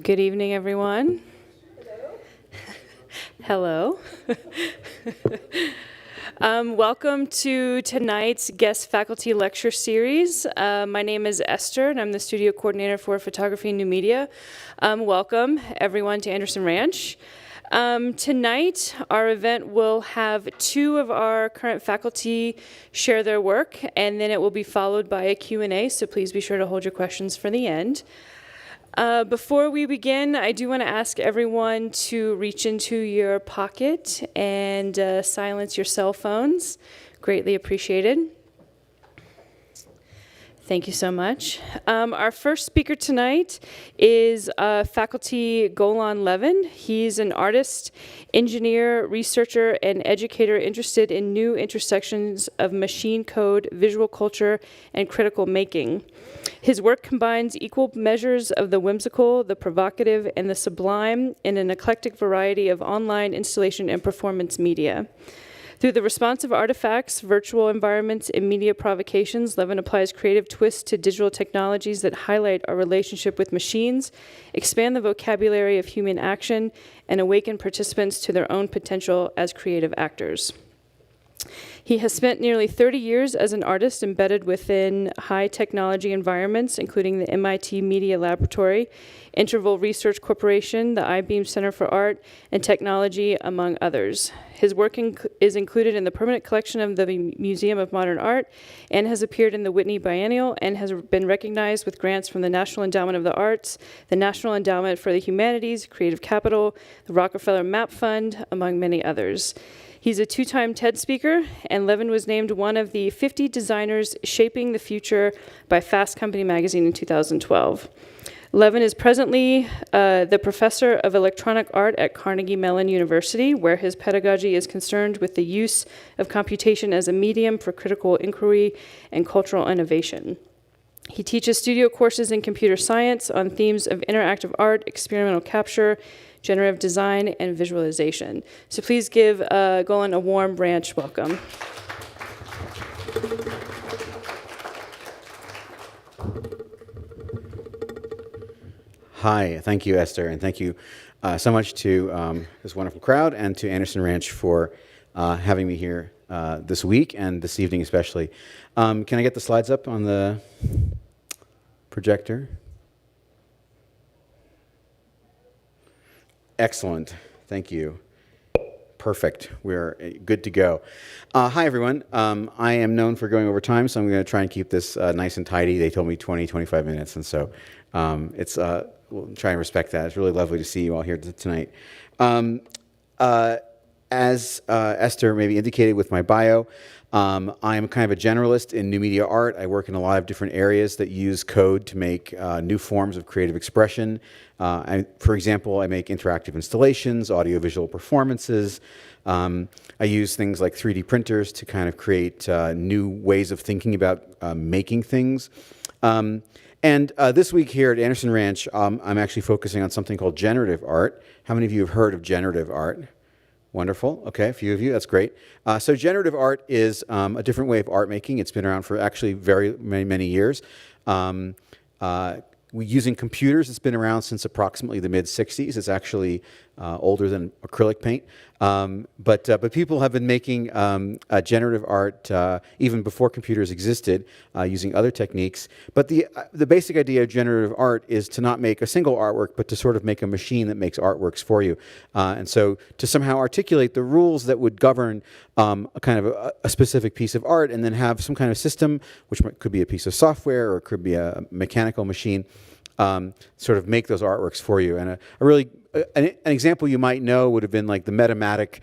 Good evening, everyone. Hello. Welcome to tonight's guest faculty lecture series. My name is Esther, and I'm the studio coordinator for photography and new media. Welcome, everyone, to Anderson Ranch. Tonight, our event will have two of our current faculty share their work, and then it will be followed by a Q&A, so please be sure to hold your questions for the end. Before we begin, I do want to ask everyone to reach into your pocket and silence your cell phones. Greatly appreciated. Thank you so much. Our first speaker tonight is faculty Golan Levin. He's an artist, engineer, researcher, and educator interested in new intersections of machine code, visual culture, and critical making. His work combines equal measures of the whimsical, the provocative, and the sublime in an eclectic variety of online installation and performance media. Through the responsive artifacts, virtual environments, and media provocations, Levin applies creative twists to digital technologies that highlight our relationship with machines, expand the vocabulary of human action, and awaken participants to their own potential as creative actors. He has spent nearly 30 years as an artist embedded within high technology environments, including the MIT Media Laboratory, Interval Research Corporation, the I-Beam Center for Art and Technology, among others. His work is included in the permanent collection of the Museum of Modern Art and has appeared in the Whitney Biennial and has been recognized with grants from the National Endowment of the Arts, the National Endowment for the Humanities, Creative Capital, the Rockefeller Map Fund, among many others. He's a two-time TED speaker, and Levin was named one of the 50 designers shaping the future by Fast Company magazine in 2012. Levin is presently the professor of electronic art at Carnegie Mellon University, where his pedagogy is concerned with the use of computation as a medium for critical inquiry and cultural innovation. He teaches studio courses in computer science on themes of interactive art, experimental capture, generative design, and visualization. So please give Golan a warm branch welcome. Hi, thank you, Esther, and thank you so much to this wonderful crowd and to Anderson Ranch for having me here this week and this evening especially. Can I get the slides up on the projector? Excellent. Thank you. Perfect. We're good to go. Hi, everyone. I am known for going over time, so I'm going to try and keep this nice and tidy. They told me 20, 25 minutes, and so we'll try and respect that. It's really lovely to see you all here tonight. As Esther maybe indicated with my bio, I am kind of a generalist in new media art. I work in a lot of different areas that use code to make new forms of creative expression. For example, I make interactive installations, audiovisual performances. I use things like 3D printers to kind of create new ways of thinking about making things. And this week here at Anderson Ranch, I'm actually focusing on something called generative art. How many of you have heard of generative art? Wonderful. Okay, a few of you. That's great. So generative art is a different way of art making. It's been around for actually very many years. Using computers, it's been around since approximately the mid-'60s. It's actually older than acrylic paint. But people have been making generative art even before computers existed, using other techniques. But the basic idea of generative art is to not make a single artwork, but to sort of make a machine that makes artworks for you. And so to somehow articulate the rules that would govern a kind of a specific piece of art, and then have some kind of system, which could be a piece of software or it could be a mechanical machine, sort of make those artworks for you. And an example you might know would have been like the Metamatic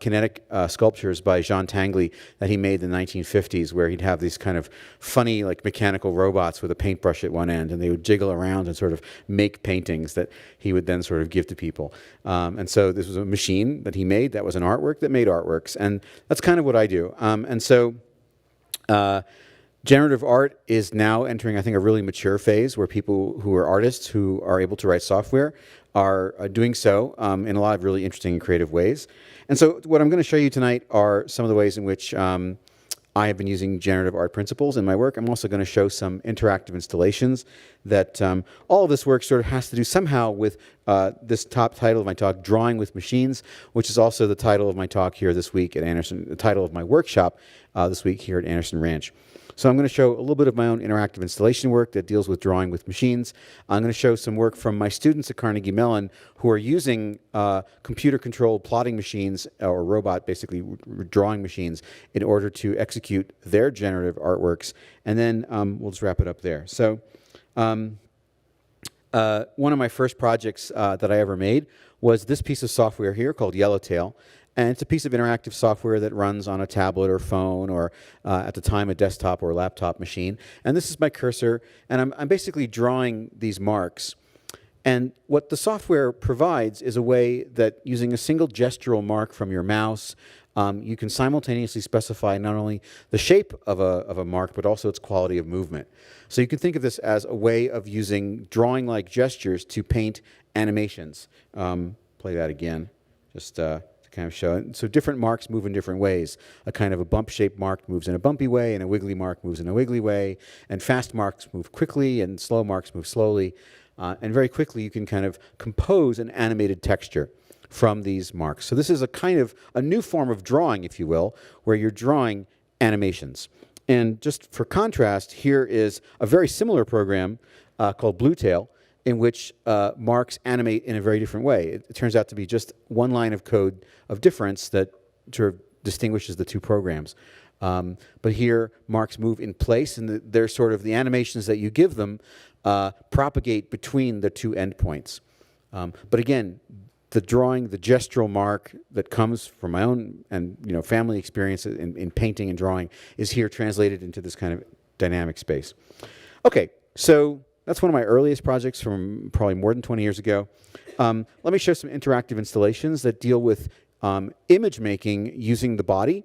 Kinetic Sculptures by Jean Tinguely that he made in the 1950s, where he'd have these kind of funny like mechanical robots with a paintbrush at one end, and they would jiggle around and sort of make paintings that he would then sort of give to people. And so this was a machine that he made that was an artwork that made artworks, and that's kind of what I do. Generative art is now entering, I think, a really mature phase where people who are artists who are able to write software are doing so in a lot of really interesting and creative ways. And so what I'm going to show you tonight are some of the ways in which I have been using generative art principles in my work. I'm also going to show some interactive installations that all of this work sort of has to do somehow with this top title of my talk, Drawing with Machines, which is also the title of my talk here this week at Anderson, the title of my workshop this week here at Anderson Ranch. So I'm going to show a little bit of my own interactive installation work that deals with drawing with machines. I'm going to show some work from my students at Carnegie Mellon who are using computer-controlled plotting machines, or robot, basically drawing machines, in order to execute their generative artworks. And then we'll just wrap it up there. So one of my first projects that I ever made was this piece of software here called Yellowtail. And it's a piece of interactive software that runs on a tablet or phone, or at the time a desktop or laptop machine. And this is my cursor, and I'm basically drawing these marks. And what the software provides is a way that using a single gestural mark from your mouse, you can simultaneously specify not only the shape of a mark, but also its quality of movement. So you can think of this as a way of using drawing-like gestures to paint animations. Play that again, just to kind of show it. So different marks move in different ways. A kind of a bump-shaped mark moves in a bumpy way, and a wiggly mark moves in a wiggly way, and fast marks move quickly, and slow marks move slowly. And very quickly you can kind of compose an animated texture from these marks. So this is a kind of a new form of drawing, if you will, where you're drawing animations. And just for contrast, here is a very similar program called Bluetail, in which marks animate in a very different way. It turns out to be just one line of code of difference that sort of distinguishes the two programs. But here, marks move in place, and they're sort of the animations that you give them propagate between the two endpoints. But again, the drawing, the gestural mark that comes from my own and family experience in painting and drawing is here translated into this kind of dynamic space. Okay, so that's one of my earliest projects from probably more than 20 years ago. Let me show some interactive installations that deal with image making using the body,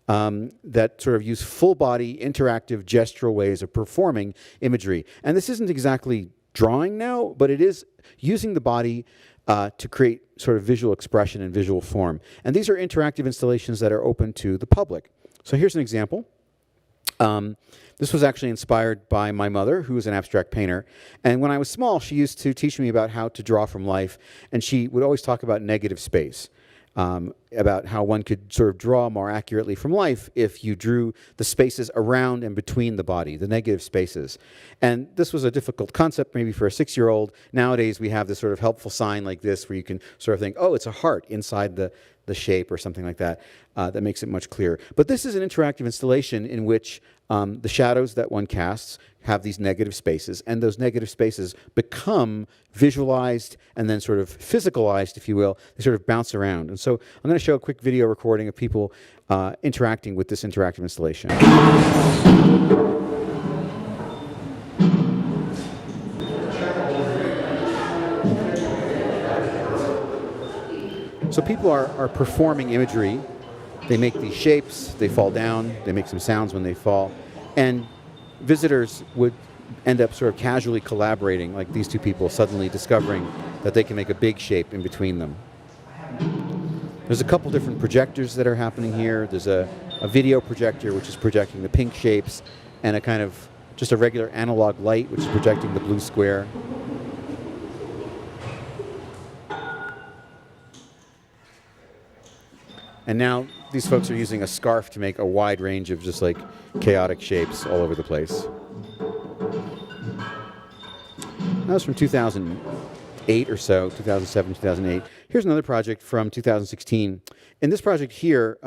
that sort of use full body interactive gestural ways of performing imagery. And this isn't exactly drawing now, but it is using the body to create sort of visual expression and visual form. And these are interactive installations that are open to the public. So here's an example. This was actually inspired by my mother, who was an abstract painter. And when I was small, she used to teach me about how to draw from life. And she would always talk about negative space, about how one could sort of draw more accurately from life if you drew the spaces around and between the body, the negative spaces. And this was a difficult concept maybe for a 6-year-old. Nowadays, we have this sort of helpful sign like this where you can sort of think, oh, it's a heart inside the shape or something like that. That makes it much clearer. But this is an interactive installation in which the shadows that one casts have these negative spaces, and those negative spaces become visualized and then sort of physicalized, if you will. They sort of bounce around. And so I'm going to show a quick video recording of people interacting with this interactive installation. So people are performing imagery. They make these shapes, they fall down, they make some sounds when they fall, and visitors would end up sort of casually collaborating, like these two people suddenly discovering that they can make a big shape in between them. There's a couple different projectors that are happening here. There's a video projector, which is projecting the pink shapes, and a kind of just a regular analog light, which is projecting the blue square. And now these folks are using a scarf to make a wide range of just like chaotic shapes all over the place. That was from 2008 or so, 2007, 2008. Here's another project from 2016. In this project here,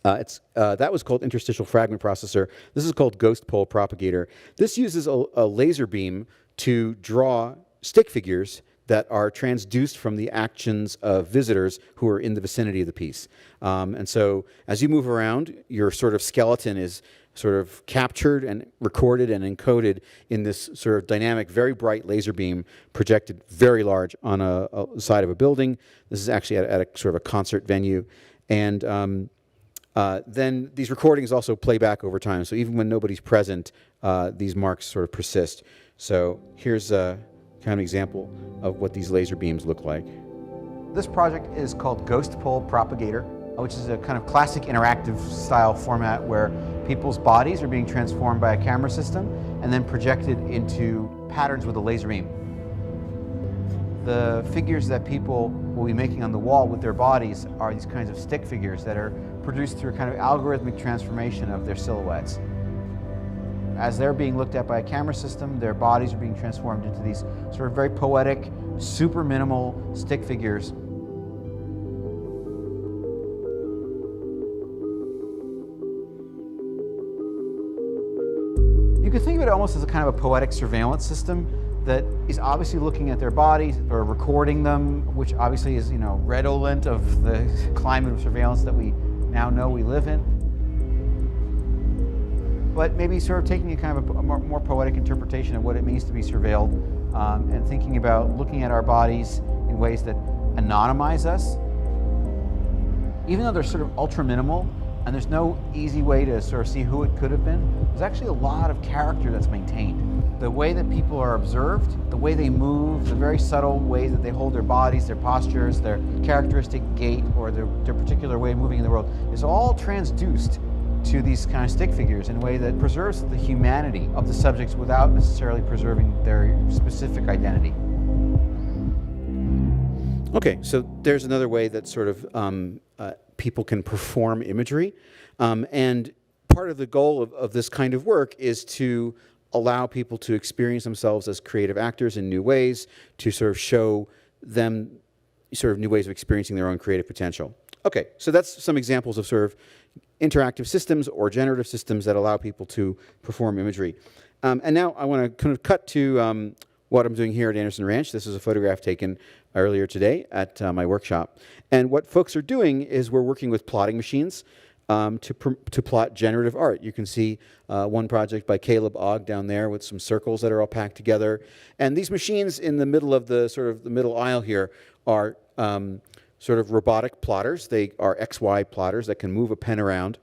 that was called Interstitial Fragment Processor. This is called Ghost Pole Propagator. This uses a laser beam to draw stick figures that are transduced from the actions of visitors who are in the vicinity of the piece. And so as you move around, your sort of skeleton is sort of captured and recorded and encoded in this sort of dynamic, very bright laser beam projected very large on a side of a building. This is actually at a sort of a concert venue. And then these recordings also play back over time. So even when nobody's present, these marks sort of persist. So here's a kind of example of what these laser beams look like. This project is called Ghost Pole Propagator. which is a kind of classic interactive style format where people's bodies are being transformed by a camera system and then projected into patterns with a laser beam. The figures that people will be making on the wall with their bodies are these kinds of stick figures that are produced through a kind of algorithmic transformation of their silhouettes. As they're being looked at by a camera system, their bodies are being transformed into these sort of very poetic, super minimal stick figures. You could think of it almost as a kind of a poetic surveillance system that is obviously looking at their bodies or recording them, which obviously is, redolent of the climate of surveillance that we now know we live in. But maybe sort of taking a kind of a more poetic interpretation of what it means to be surveilled, and thinking about looking at our bodies in ways that anonymize us. Even though they're sort of ultra minimal, and there's no easy way to sort of see who it could have been, there's actually a lot of character that's maintained. The way that people are observed, the way they move, the very subtle ways that they hold their bodies, their postures, their characteristic gait, or their particular way of moving in the world is all transduced to these kind of stick figures in a way that preserves the humanity of the subjects without necessarily preserving their specific identity. Okay, so there's another way that sort of people can perform imagery. And part of the goal of this kind of work is to allow people to experience themselves as creative actors in new ways, to sort of show them sort of new ways of experiencing their own creative potential. Okay, so that's some examples of sort of interactive systems or generative systems that allow people to perform imagery. And now I want to kind of cut to what I'm doing here at Anderson Ranch. This is a photograph taken earlier today at my workshop. And what folks are doing is we're working with plotting machines to plot generative art. You can see one project by Caleb Ogg down there with some circles that are all packed together. And these machines in the middle of the sort of the middle aisle here are sort of robotic plotters. They are XY plotters that can move a pen around.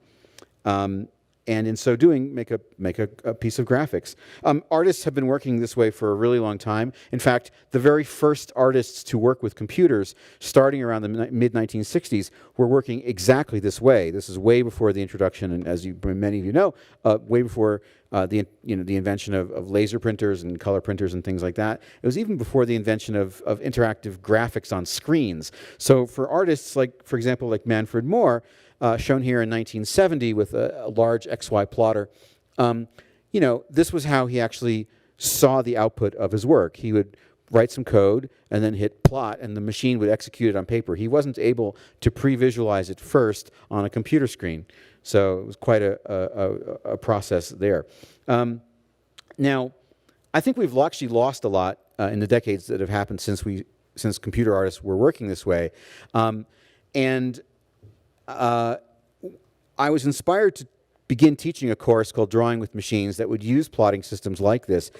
And in so doing, make a piece of graphics. Artists have been working this way for a really long time. In fact, the very first artists to work with computers, starting around the mid-1960s, were working exactly this way. This is way before the introduction, and as many of you know, way before the invention of laser printers and color printers and things like that. It was even before the invention of interactive graphics on screens. So for artists like, for example, like Manfred Moore, shown here in 1970 with a large XY plotter, this was how he actually saw the output of his work. He would write some code and then hit plot, and the machine would execute it on paper. He wasn't able to pre-visualize it first on a computer screen. So it was quite a process there. Now, I think we've actually lost a lot in the decades that have happened since computer artists were working this way. I was inspired to begin teaching a course called Drawing with Machines that would use plotting systems like this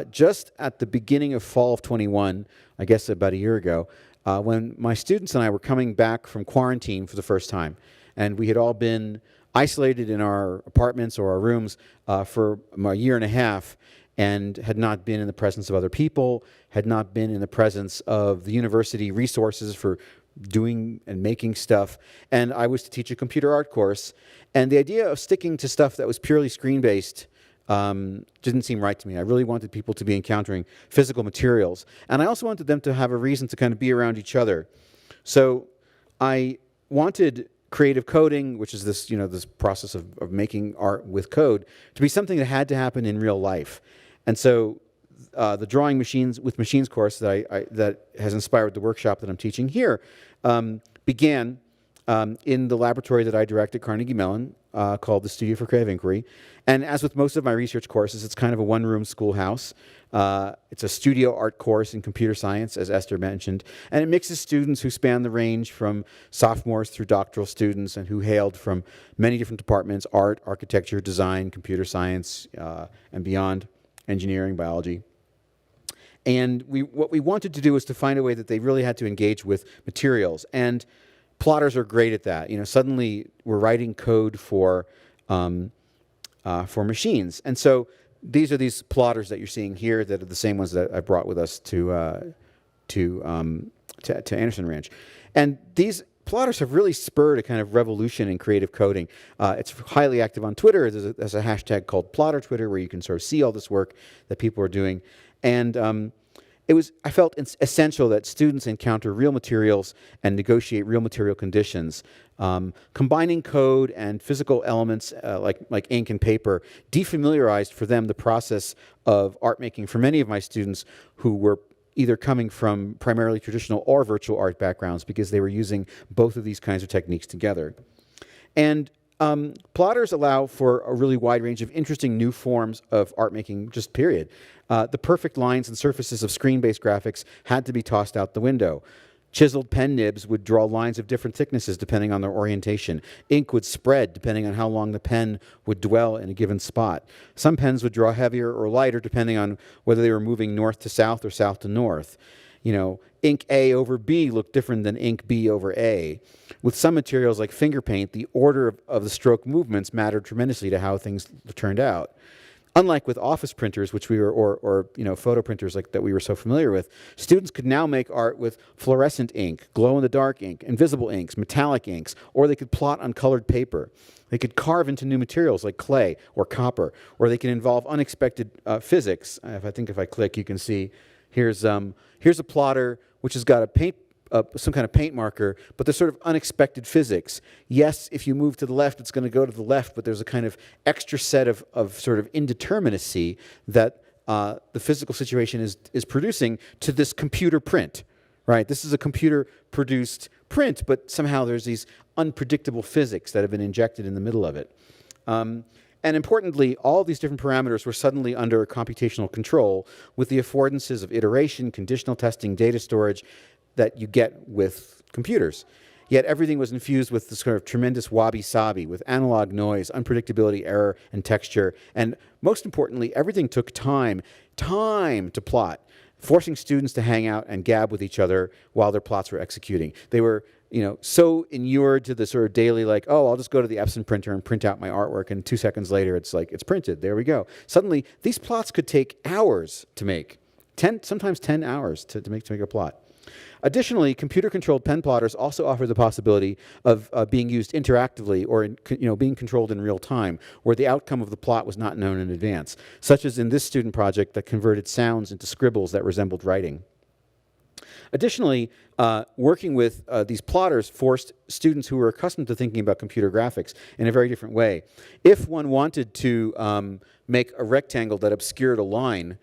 just at the beginning of fall of 21, I guess about a year ago, when my students and I were coming back from quarantine for the first time. And we had all been isolated in our apartments or our rooms for a year and a half and had not been in the presence of other people, had not been in the presence of the university resources for doing and making stuff. And I was to teach a computer art course. And the idea of sticking to stuff that was purely screen-based didn't seem right to me. I really wanted people to be encountering physical materials. And I also wanted them to have a reason to kind of be around each other. So I wanted creative coding, which is this, this process of making art with code, to be something that had to happen in real life. And so the Drawing Machines with Machines course that has inspired the workshop that I'm teaching here began in the laboratory that I direct at Carnegie Mellon called the Studio for Creative Inquiry. And as with most of my research courses, it's kind of a one-room schoolhouse. It's a studio art course in computer science, as Esther mentioned, and it mixes students who span the range from sophomores through doctoral students and who hailed from many different departments: art, architecture, design, computer science, and beyond, engineering, biology. And what we wanted to do was to find a way that they really had to engage with materials. And plotters are great at that. Suddenly we're writing code for machines. And so these are these plotters that you're seeing here that are the same ones that I brought with us to Anderson Ranch. And these plotters have really spurred a kind of revolution in creative coding. It's highly active on Twitter. There's a hashtag called Plotter Twitter where you can sort of see all this work that people are doing. And I felt essential that students encounter real materials and negotiate real material conditions. Combining code and physical elements like ink and paper defamiliarized for them the process of art making for many of my students who were either coming from primarily traditional or virtual art backgrounds because they were using both of these kinds of techniques together. And plotters allow for a really wide range of interesting new forms of art making, just period. The perfect lines and surfaces of screen-based graphics had to be tossed out the window. Chiseled pen nibs would draw lines of different thicknesses depending on their orientation. Ink would spread depending on how long the pen would dwell in a given spot. Some pens would draw heavier or lighter depending on whether they were moving north to south or south to north. You know, ink A over B looked different than ink B over A. With some materials like finger paint, the order of the stroke movements mattered tremendously to how things turned out. Unlike with office printers, which we were, or photo printers like that we were so familiar with, students could now make art with fluorescent ink, glow-in-the-dark ink, invisible inks, metallic inks, or they could plot on colored paper. They could carve into new materials like clay or copper, or they could involve unexpected physics. If I click, you can see here's a plotter which has got some kind of paint marker, but there's sort of unexpected physics. Yes, if you move to the left, it's going to go to the left, but there's a kind of extra set of sort of indeterminacy that the physical situation is producing to this computer print, right? This is a computer-produced print, but somehow there's these unpredictable physics that have been injected in the middle of it. And importantly, all these different parameters were suddenly under computational control with the affordances of iteration, conditional testing, data storage, that you get with computers. Yet everything was infused with this sort of tremendous wabi-sabi, with analog noise, unpredictability, error, and texture. And most importantly, everything took time to plot, forcing students to hang out and gab with each other while their plots were executing. They were, so inured to the sort of daily, like, oh, I'll just go to the Epson printer and print out my artwork, and 2 seconds later, it's like, it's printed. There we go. Suddenly, these plots could take hours to make, sometimes 10 hours to make a plot. Additionally, computer-controlled pen plotters also offer the possibility of being used interactively or being controlled in real time, where the outcome of the plot was not known in advance, such as in this student project that converted sounds into scribbles that resembled writing. Additionally, working with these plotters forced students who were accustomed to thinking about computer graphics in a very different way. If one wanted to make a rectangle that obscured a line,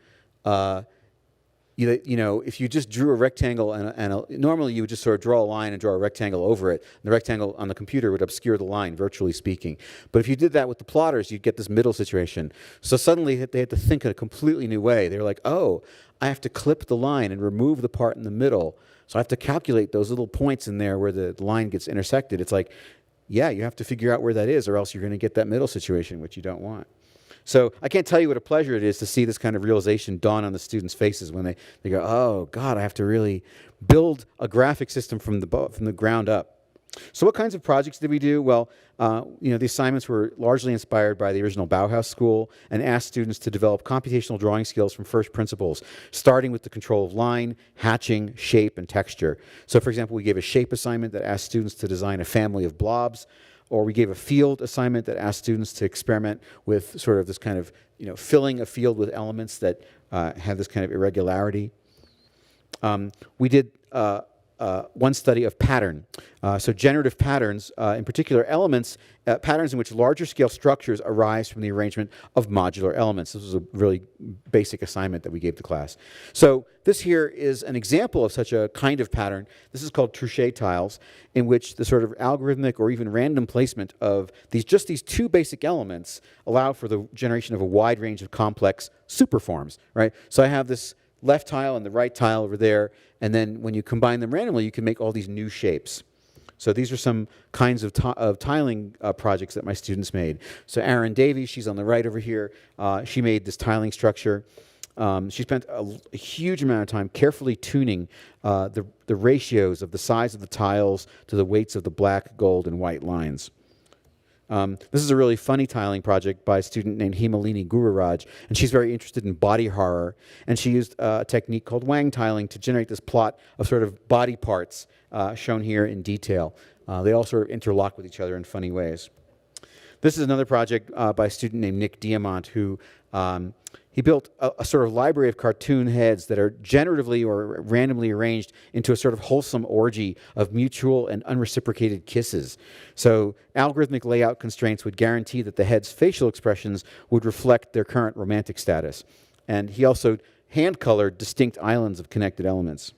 if you just drew a rectangle normally you would just sort of draw a line and draw a rectangle over it. And the rectangle on the computer would obscure the line, virtually speaking. But if you did that with the plotters, you'd get this middle situation. So suddenly they had to think in a completely new way. They were like, oh, I have to clip the line and remove the part in the middle. So I have to calculate those little points in there where the line gets intersected. It's like, yeah, you have to figure out where that is, or else you're going to get that middle situation, which you don't want. So I can't tell you what a pleasure it is to see this kind of realization dawn on the students' faces when they go, oh, God, I have to really build a graphic system from the ground up. So what kinds of projects did we do? Well, the assignments were largely inspired by the original Bauhaus school and asked students to develop computational drawing skills from first principles, starting with the control of line, hatching, shape, and texture. So, for example, we gave a shape assignment that asked students to design a family of blobs, or we gave a field assignment that asked students to experiment with sort of this kind of, filling a field with elements that have this kind of irregularity. We did one study of pattern. So generative patterns, in particular patterns in which larger scale structures arise from the arrangement of modular elements. This was a really basic assignment that we gave the class. So this here is an example of such a kind of pattern. This is called Trichet Tiles, in which the sort of algorithmic or even random placement of these 2 basic elements allow for the generation of a wide range of complex superforms, right? So I have this left tile and the right tile over there, and then when you combine them randomly, you can make all these new shapes. So these are some kinds of tiling projects that my students made. So Davey, she's on the right over here. She made this tiling structure. She spent a huge amount of time carefully tuning the ratios of the size of the tiles to the weights of the black, gold, and white lines. This is a really funny tiling project by a student named Himalini Gururaj, and she's very interested in body horror. And she used a technique called Wang tiling to generate this plot of sort of body parts shown here in detail. They all sort of interlock with each other in funny ways. This is another project by a student named Nick Diamant who he built a sort of library of cartoon heads that are generatively or randomly arranged into a sort of wholesome orgy of mutual and unreciprocated kisses. So algorithmic layout constraints would guarantee that the head's facial expressions would reflect their current romantic status. And he also hand-colored distinct islands of connected elements.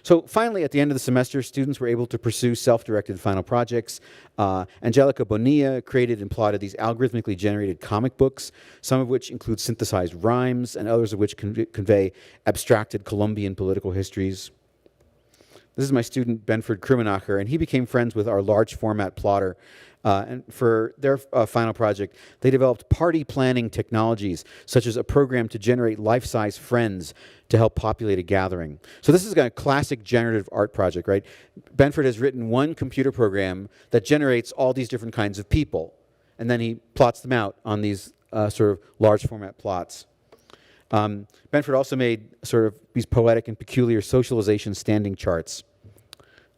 So finally, at the end of the semester, students were able to pursue self-directed final projects. Angelica Bonilla created and plotted these algorithmically generated comic books, some of which include synthesized rhymes, and others of which convey abstracted Colombian political histories. This is my student, Benford Krumenacher, and he became friends with our large format plotter. And for their final project, they developed party planning technologies, such as a program to generate life-size friends to help populate a gathering. So this is a classic generative art project, right? Benford has written one computer program that generates all these different kinds of people, and then he plots them out on these sort of large format plots. Benford also made sort of these poetic and peculiar socialization standing charts.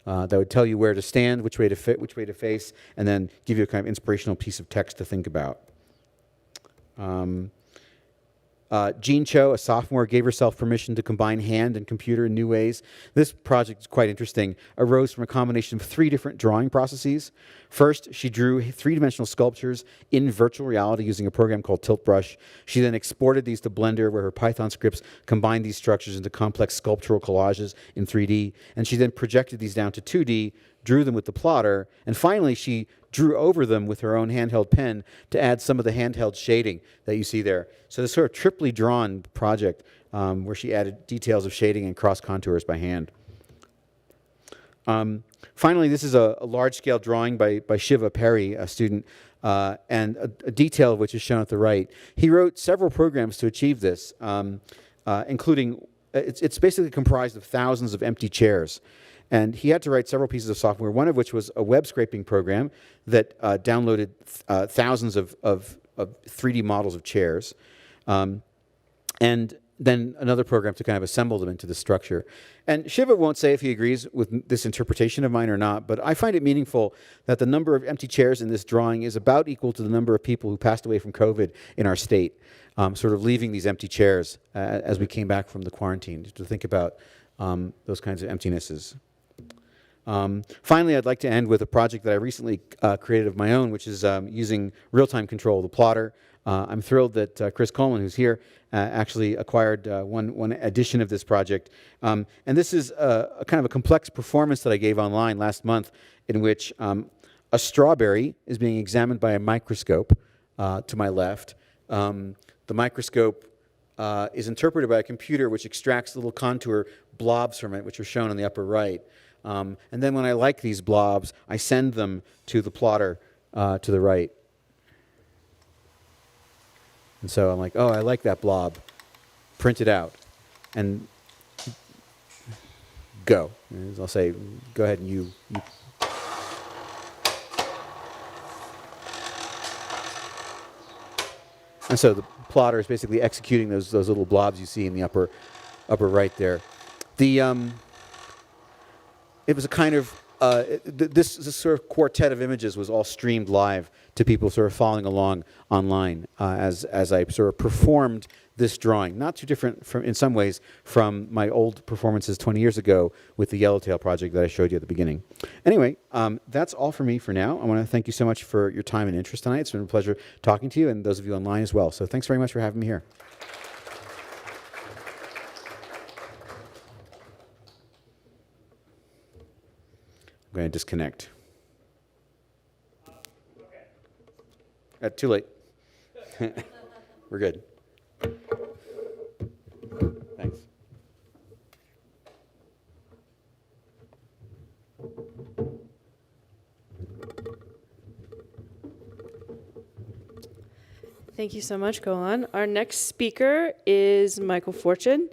That would tell you where to stand, which way to fit, which way to face, and then give you a kind of inspirational piece of text to think about. Jean Cho, a sophomore, gave herself permission to combine hand and computer in new ways. This project is quite interesting. Arose from a combination of 3 different drawing processes. First, she drew 3-dimensional sculptures in virtual reality using a program called Tilt Brush. She then exported these to Blender, where her Python scripts combined these structures into complex sculptural collages in 3D. And she then projected these down to 2D, drew them with the plotter, and finally she drew over them with her own handheld pen to add some of the handheld shading that you see there. So this sort of triply drawn project where she added details of shading and cross contours by hand. Finally, this is a large-scale drawing by Shiva Perry, a student, and a detail of which is shown at the right. He wrote several programs to achieve this, including, it's basically comprised of thousands of empty chairs. And he had to write several pieces of software, one of which was a web scraping program that downloaded thousands of 3D models of chairs. And then another program to kind of assemble them into the structure. And Shiva won't say if he agrees with this interpretation of mine or not, but I find it meaningful that the number of empty chairs in this drawing is about equal to the number of people who passed away from COVID in our state, sort of leaving these empty chairs as we came back from the quarantine, to think about those kinds of emptinesses. Finally, I'd like to end with a project that I recently created of my own, which is using real-time control of the plotter. I'm thrilled that Chris Coleman, who's here, actually acquired one edition of this project. And this is a kind of a complex performance that I gave online last month, in which a strawberry is being examined by a microscope to my left. The microscope is interpreted by a computer, which extracts little contour blobs from it, which are shown on the upper right. And then when I like these blobs, I send them to the plotter to the right. And so I'm like, oh, I like that blob. Print it out. And go. And I'll say, go ahead and you. And so the plotter is basically executing those little blobs you see in the upper right there. It was a kind of, this sort of quartet of images was all streamed live to people sort of following along online as I sort of performed this drawing. Not too different in some ways from my old performances 20 years ago with the Yellowtail project that I showed you at the beginning. Anyway, that's all for me for now. I want to thank you so much for your time and interest tonight. It's been a pleasure talking to you, and those of you online as well. So thanks very much for having me here. I'm going to disconnect. Too late. We're good. Thanks. Thank you so much, Golan. Our next speaker is Michael Fortune.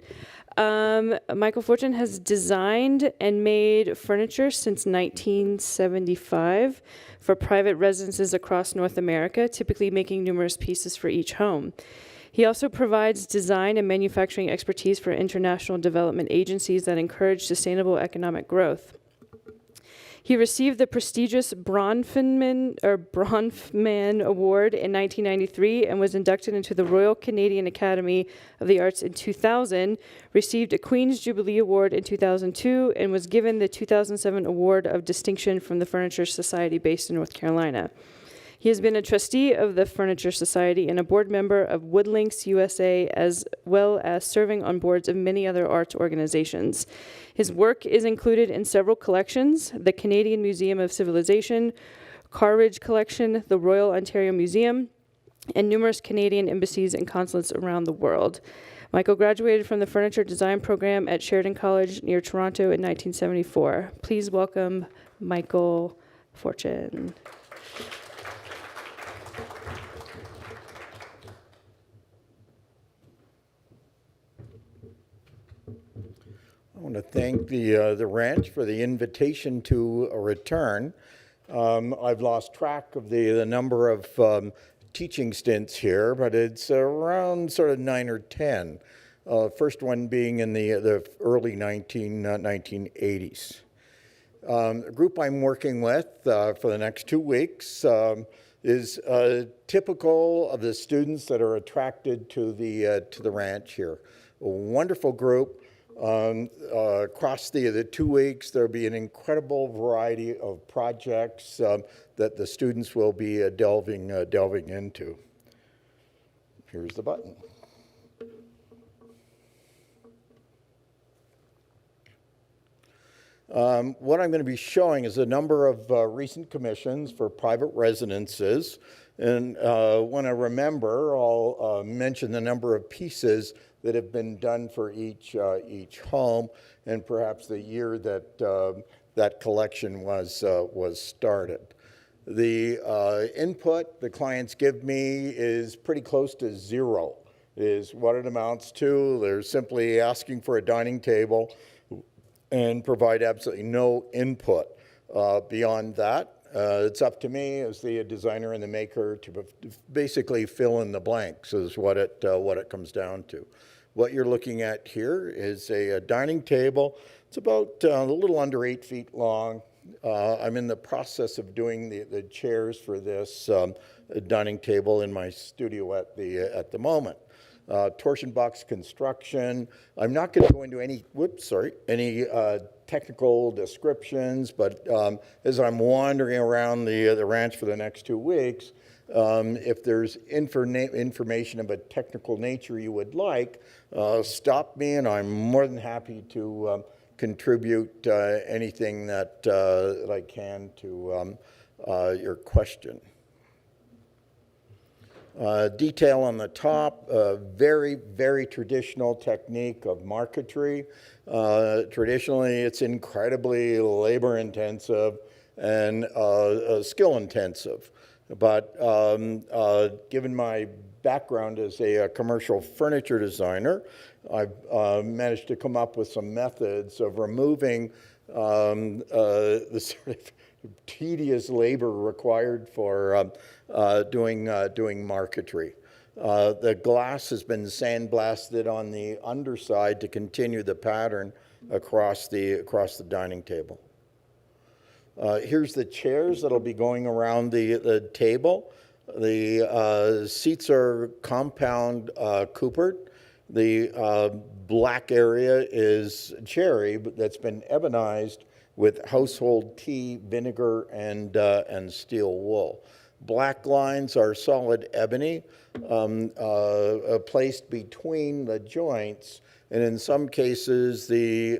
Michael Fortune has designed and made furniture since 1975 for private residences across North America, typically making numerous pieces for each home. He also provides design and manufacturing expertise for international development agencies that encourage sustainable economic growth. He received the prestigious Bronfman Award in 1993 and was inducted into the Royal Canadian Academy of the Arts in 2000, received a Queen's Jubilee Award in 2002, and was given the 2007 Award of Distinction from the Furniture Society based in North Carolina. He has been a trustee of the Furniture Society and a board member of Woodlinks USA, as well as serving on boards of many other arts organizations. His work is included in several collections: the Canadian Museum of Civilization, Carridge Collection, the Royal Ontario Museum, and numerous Canadian embassies and consulates around the world. Michael graduated from the Furniture Design Program at Sheridan College near Toronto in 1974. Please welcome Michael Fortune. I want to thank the ranch for the invitation to return. I've lost track of the number of teaching stints here, but it's around sort of 9 or 10. First one being in the early 1980s. The group I'm working with for the next 2 weeks is typical of the students that are attracted to the ranch here. A wonderful group. Across the 2 weeks, there'll be an incredible variety of projects that the students will be delving into. Here's the button. What I'm going to be showing is a number of recent commissions for private residences. And when I remember, I'll mention the number of pieces that have been done for each home, and perhaps the year that that collection was started. The input the clients give me is pretty close to zero, is what it amounts to. They're simply asking for a dining table and provide absolutely no input. Beyond that, it's up to me as the designer and the maker to basically fill in the blanks is what it comes down to. What you're looking at here is a dining table. It's about a little under 8 feet long. I'm in the process of doing the chairs for this dining table in my studio at the moment. Torsion box construction. I'm not going to go into any technical descriptions, but as I'm wandering around the ranch for the next 2 weeks, if there's information of a technical nature you would like, stop me, and I'm more than happy to contribute anything that I can to your question. Detail on the top, very, very traditional technique of marquetry. Traditionally, it's incredibly labor-intensive and skill-intensive. But given my background as a commercial furniture designer, I've managed to come up with some methods of removing the sort of tedious labor required for doing marquetry. The glass has been sandblasted on the underside to continue the pattern across the dining table. Here's the chairs that'll be going around the table. The seats are compound coopered. The black area is cherry, but that's been ebonized with household tea, vinegar, and steel wool. Black lines are solid ebony, placed between the joints, and in some cases the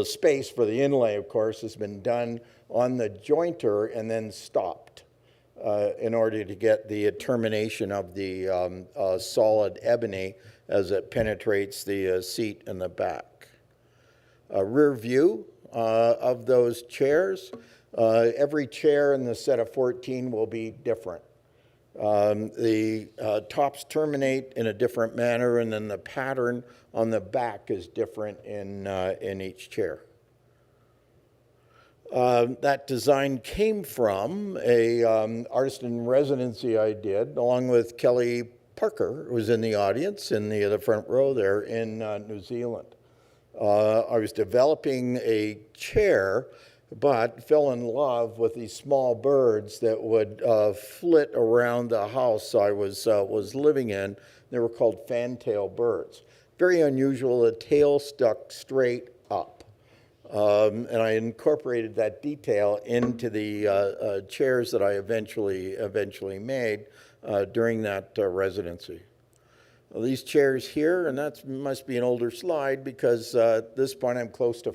space for the inlay, of course, has been done on the jointer and then stopped in order to get the termination of the solid ebony as it penetrates the seat in the back. A rear view of those chairs. Every chair in the set of 14 will be different. The tops terminate in a different manner, and then the pattern on the back is different in each chair. That design came from a artist in residency I did, along with Kelly Parker, who was in the audience in the front row there in New Zealand. I was developing a chair, but fell in love with these small birds that would flit around the house I was living in. They were called fantail birds. Very unusual. The tail stuck straight up. And I incorporated that detail into the chairs that I eventually made during that residency. Well, these chairs here, and that must be an older slide because at this point I'm close to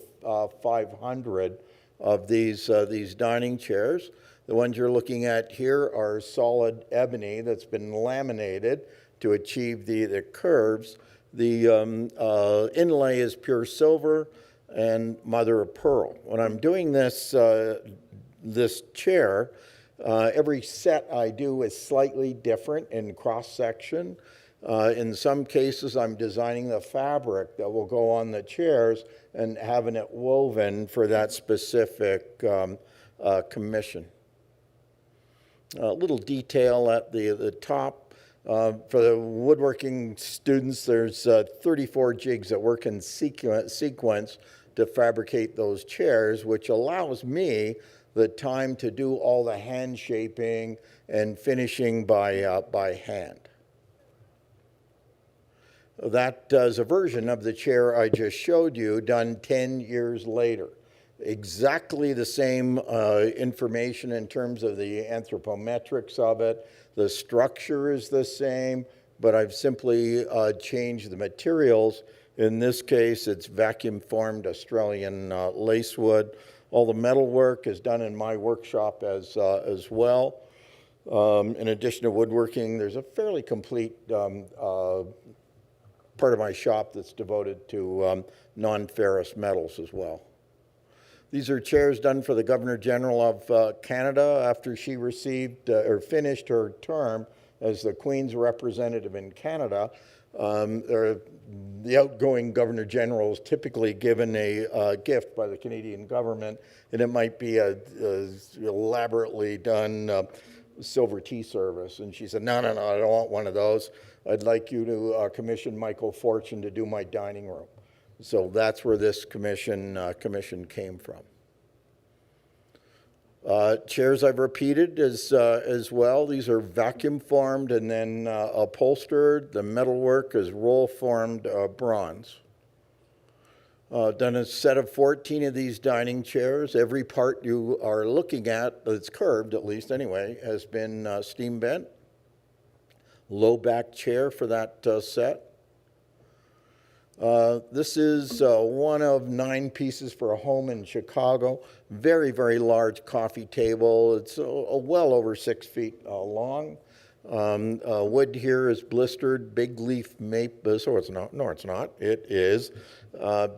500 of these dining chairs. The ones you're looking at here are solid ebony that's been laminated to achieve the curves. The inlay is pure silver and mother of pearl. When I'm doing this chair, every set I do is slightly different in cross-section. In some cases, I'm designing the fabric that will go on the chairs and having it woven for that specific commission. A little detail at the top. For the woodworking students, there's 34 jigs that work in sequence to fabricate those chairs, which allows me the time to do all the hand shaping and finishing by hand. That is a version of the chair I just showed you, done 10 years later. Exactly the same information in terms of the anthropometrics of it. The structure is the same, but I've simply changed the materials. In this case, it's vacuum-formed Australian lacewood. All the metal work is done in my workshop as well. In addition to woodworking, there's a fairly complete part of my shop that's devoted to non-ferrous metals as well. These are chairs done for the Governor General of Canada after she received or finished her term as the Queen's representative in Canada. The outgoing Governor General is typically given a gift by the Canadian government, and it might be a elaborately done silver tea service. And she said, no, I don't want one of those. I'd like you to commission Michael Fortune to do my dining room. So that's where this commission came from. Chairs I've repeated as well. These are vacuum formed and then upholstered. The metalwork is roll formed bronze. Done a set of 14 of these dining chairs. Every part you are looking at, that's curved at least anyway, has been steam bent. Low back chair for that set. This is one of 9 pieces for a home in Chicago. Very, very large coffee table. It's well over 6 feet long. Wood here is blistered big leaf maple. So it's not. No, it's not. It is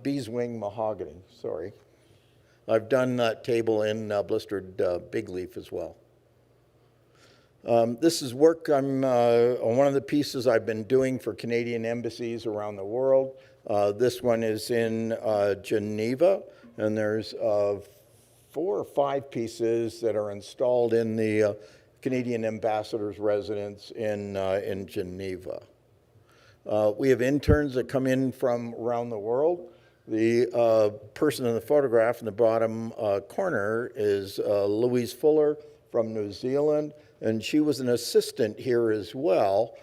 beeswing mahogany. Sorry. I've done that table in blistered big leaf as well. This is work on one of the pieces I've been doing for Canadian embassies around the world. This one is in Geneva, and there's 4 or 5 pieces that are installed in the Canadian ambassador's residence in Geneva. We have interns that come in from around the world. The person in the photograph in the bottom corner is Louise Fuller from New Zealand, and she was an assistant here as well.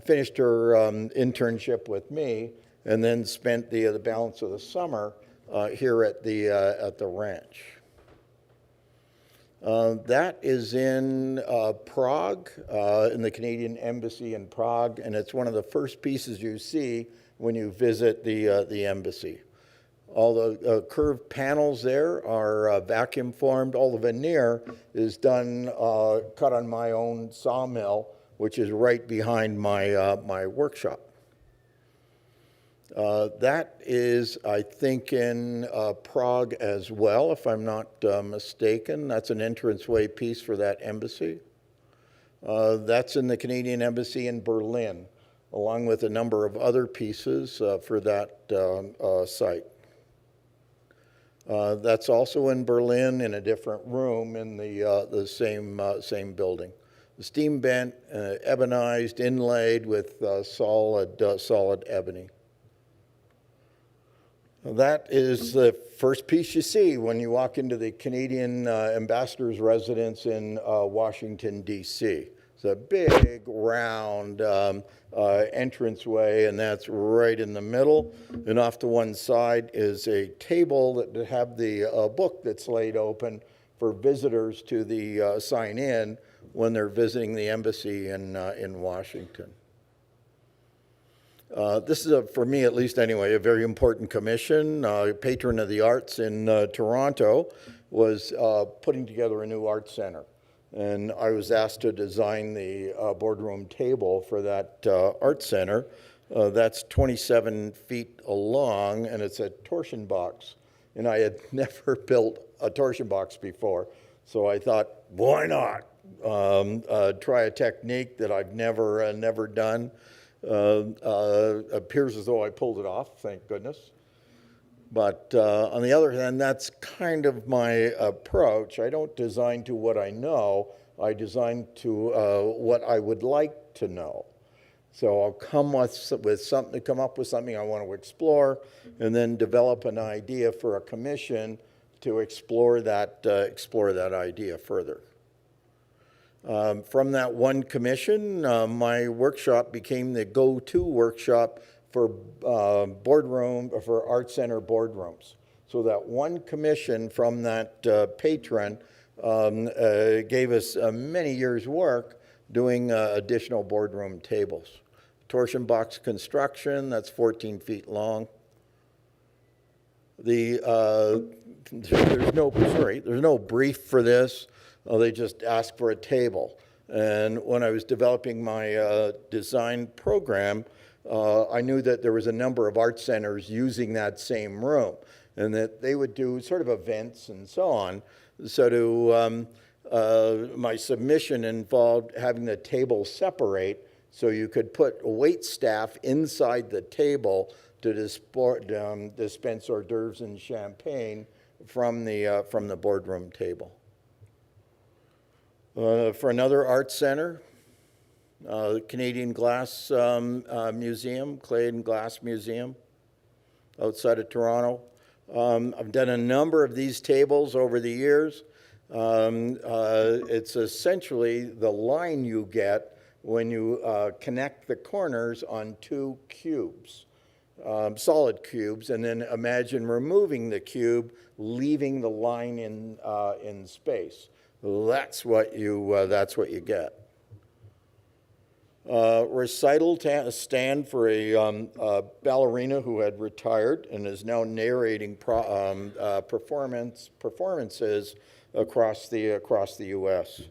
Finished her internship with me, and then spent the balance of the summer here at the ranch. That is in Prague, in the Canadian Embassy in Prague, and it's one of the first pieces you see when you visit the embassy. All the curved panels there are vacuum formed. All the veneer is done, cut on my own sawmill, which is right behind my workshop. That is, I think, in Prague as well, if I'm not mistaken. That's an entranceway piece for that embassy. That's in the Canadian Embassy in Berlin, along with a number of other pieces for that site. That's also in Berlin in a different room in the same building. The steam bent, ebonized, inlaid with solid ebony. That is the first piece you see when you walk into the Canadian ambassador's residence in Washington, D.C. It's a big, round entranceway, and that's right in the middle. And off to one side is a table that have the book that's laid open for visitors to the sign in when they're visiting the embassy in Washington. This is, for me at least anyway, a very important commission. Patron of the Arts in Toronto was putting together a new art center. And I was asked to design the boardroom table for that art center. That's 27 feet long, and it's a torsion box. And I had never built a torsion box before. So I thought, why not? Try a technique that I've never done. Appears as though I pulled it off, thank goodness. But on the other hand, that's kind of my approach. I don't design to what I know. I design to what I would like to know. So I'll come up with something I want to explore, and then develop an idea for a commission to explore that idea further. From that one commission, my workshop became the go-to workshop for art center boardrooms. So that one commission from that patron gave us many years' work doing additional boardroom tables. Torsion box construction, that's 14 feet long. There's no brief for this. They just asked for a table. And when I was developing my design program, I knew that there was a number of art centers using that same room, and that they would do sort of events and so on. So my submission involved having the table separate so you could put wait staff inside the table to dispense hors d'oeuvres and champagne from the boardroom table. For another art center, the Canadian Glass Museum, Clay and Glass Museum, outside of Toronto. I've done a number of these tables over the years. It's essentially the line you get when you connect the corners on two cubes, solid cubes, and then imagine removing the cube, leaving the line in space. That's what you get. Recital stand for a ballerina who had retired and is now narrating performances across the U.S.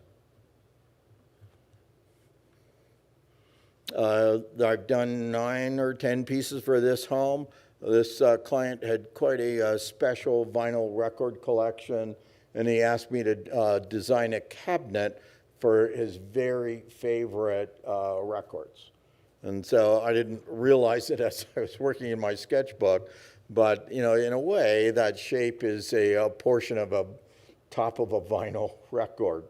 I've done 9 or 10 pieces for this home. This client had quite a special vinyl record collection, and he asked me to design a cabinet for his very favorite records. And so I didn't realize it as I was working in my sketchbook, but in a way, that shape is a portion of a top of a vinyl record.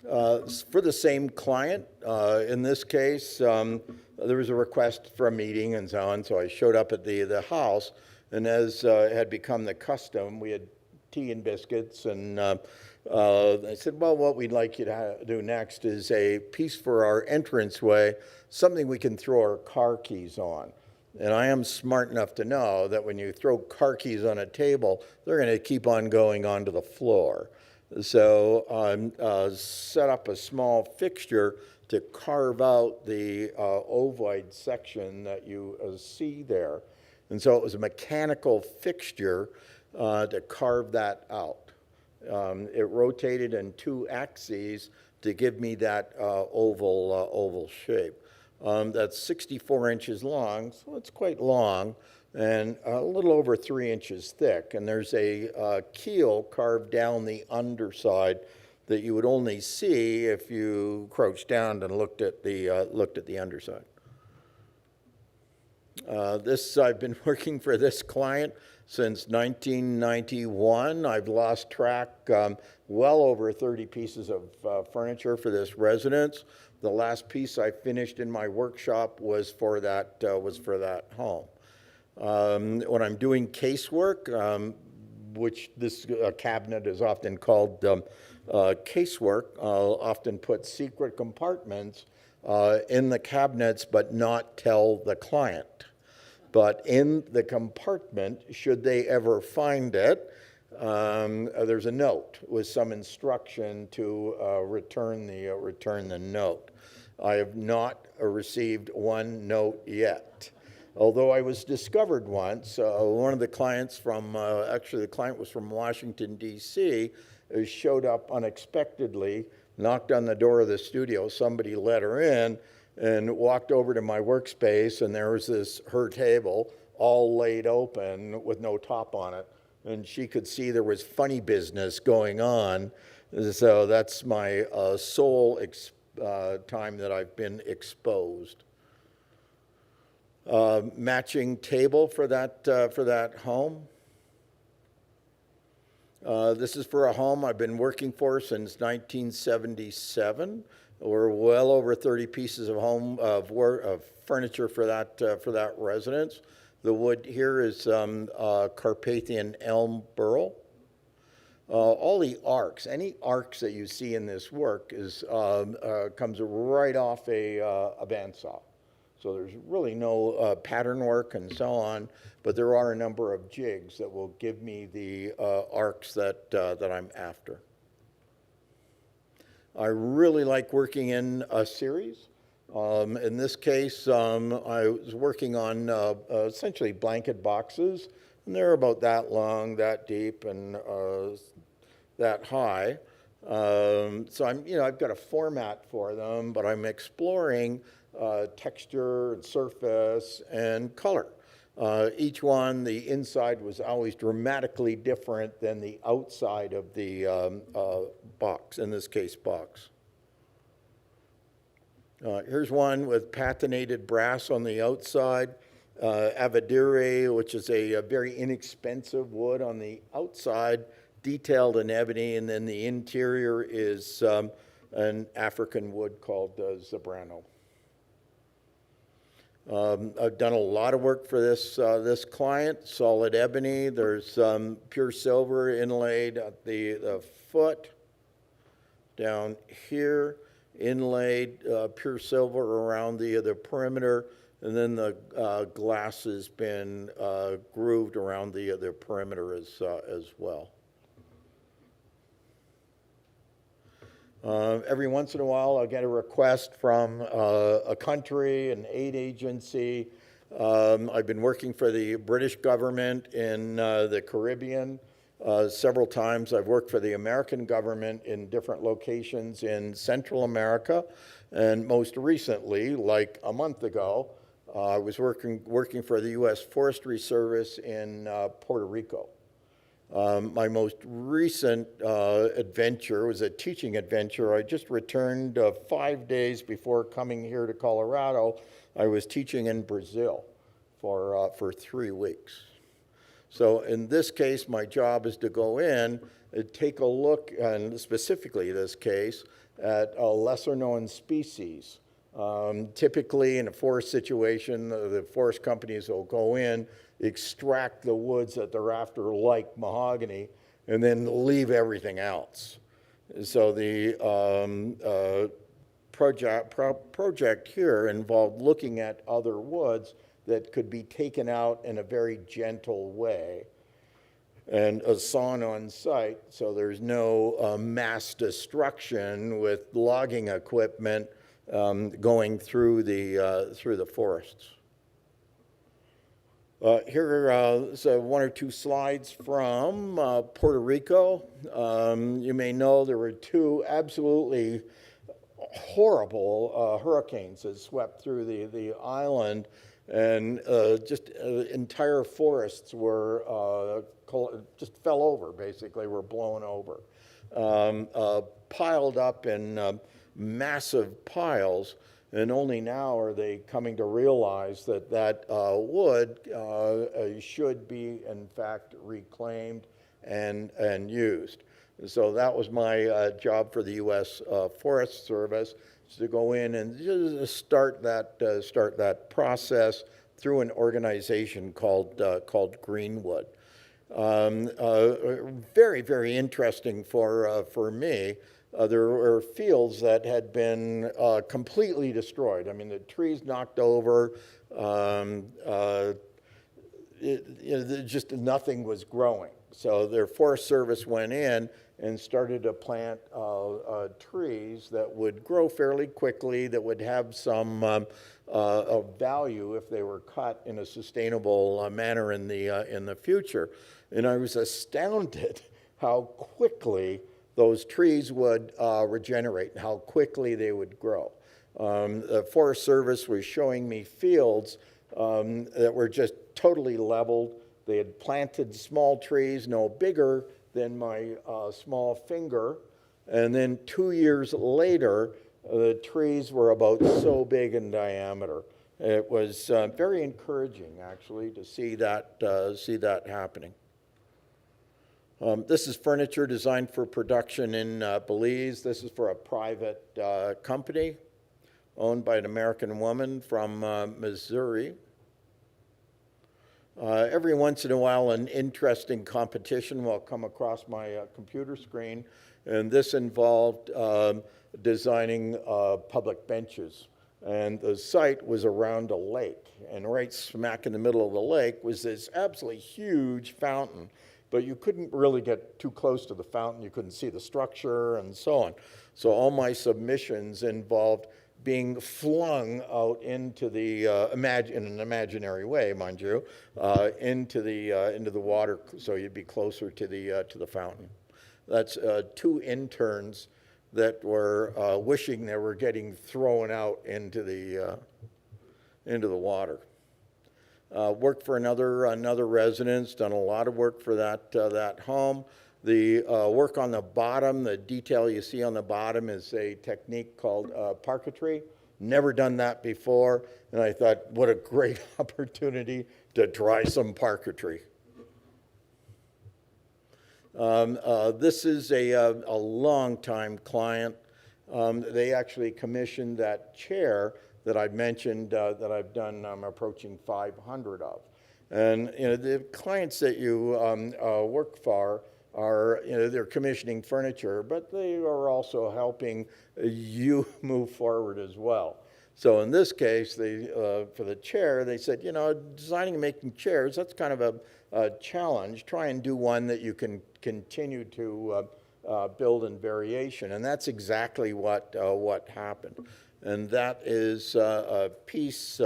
For the same client, in this case, there was a request for a meeting and so on, so I showed up at the house, and as had become the custom, we had tea and biscuits, and I said, well, what we'd like you to do next is a piece for our entranceway, something we can throw our car keys on. And I am smart enough to know that when you throw car keys on a table, they're going to keep on going onto the floor. So I set up a small fixture to carve out the ovoid section that you see there. And so it was a mechanical fixture to carve that out. It rotated in 2 axes to give me that oval shape. That's 64 inches long, so it's quite long, and a little over 3 inches thick. And there's a keel carved down the underside that you would only see if you crouched down and looked at the underside. I've been working for this client since 1991. I've lost track, well over 30 pieces of furniture for this residence. The last piece I finished in my workshop was for that home. When I'm doing casework, which this cabinet is often called casework, I'll often put secret compartments in the cabinets but not tell the client. But in the compartment, should they ever find it, there's a note with some instruction to return the note. I have not received one note yet. Although I was discovered once, one of the clients from, actually the client was from Washington, D.C., showed up unexpectedly, knocked on the door of the studio, somebody let her in, and walked over to my workspace, and there was her table all laid open with no top on it. And she could see there was funny business going on. So that's my sole time that I've been exposed. Matching table for that home. This is for a home I've been working for since 1977. We're well over 30 pieces of furniture for that residence. The wood here is Carpathian elm burl. All the arcs, any arcs that you see in this work comes right off a bandsaw. So there's really no pattern work and so on, but there are a number of jigs that will give me the arcs that I'm after. I really like working in a series. In this case, I was working on essentially blanket boxes, and they're about that long, that deep, and that high. So I've got a format for them, but I'm exploring texture and surface and color. Each one, the inside was always dramatically different than the outside of the box, in this case, box. Here's one with patinated brass on the outside, avedire, which is a very inexpensive wood on the outside, detailed in ebony, and then the interior is an African wood called zebrano. I've done a lot of work for this client, solid ebony. There's pure silver inlaid at the foot. Down here, inlaid pure silver around the perimeter, and then the glass has been grooved around the perimeter as well. Every once in a while, I'll get a request from a country, an aid agency. I've been working for the British government in the Caribbean several times. I've worked for the American government in different locations in Central America. And most recently, like a month ago, I was working for the U.S. Forestry Service in Puerto Rico. My most recent adventure was a teaching adventure. I just returned 5 days before coming here to Colorado. I was teaching in Brazil for 3 weeks. So in this case, my job is to go in and take a look, and specifically this case, at a lesser known species. Typically in a forest situation, the forest companies will go in, extract the woods that they're after, like mahogany, and then leave everything else. So the project here involved looking at other woods that could be taken out in a very gentle way and sawn on site, so there's no mass destruction with logging equipment going through the forests. Here are one or two slides from Puerto Rico. You may know there were 2 absolutely horrible hurricanes that swept through the island, and just entire forests were just fell over, basically, were blown over. piled up in massive piles, and only now are they coming to realize that that wood should be, in fact, reclaimed and used. So that was my job for the U.S. Forest Service, to go in and just start that process through an organization called Greenwood. Very, very interesting for me. There were fields that had been completely destroyed. I mean, the trees knocked over. Just nothing was growing. So their Forest Service went in and started to plant trees that would grow fairly quickly, that would have some value if they were cut in a sustainable manner in the future. And I was astounded how quickly those trees would regenerate and how quickly they would grow. The Forest Service was showing me fields that were just totally leveled. They had planted small trees no bigger than my small finger, and then 2 years later, the trees were about so big in diameter. It was very encouraging, actually, to see that happening. This is furniture designed for production in Belize. This is for a private company owned by an American woman from Missouri. Every once in a while, an interesting competition will come across my computer screen, and this involved designing public benches. And the site was around a lake, and right smack in the middle of the lake was this absolutely huge fountain. But you couldn't really get too close to the fountain. You couldn't see the structure and so on. So all my submissions involved being flung out into the in an imaginary way, mind you, into the water, so you'd be closer to the fountain. That's 2 interns that were wishing they were getting thrown out into the water. Worked for another residence, done a lot of work for that home. The work on the bottom, the detail you see on the bottom is a technique called parquetry. Never done that before, and I thought, what a great opportunity to try some parquetry. This is a long-time client. They actually commissioned that chair that I mentioned that I've done, I'm approaching 500 of. And the clients that you work for are, they're commissioning furniture, but they are also helping you move forward as well. So in this case, for the chair, they said, designing and making chairs, that's kind of a challenge. Try and do one that you can continue to build in variation. And that's exactly what happened. And that is a piece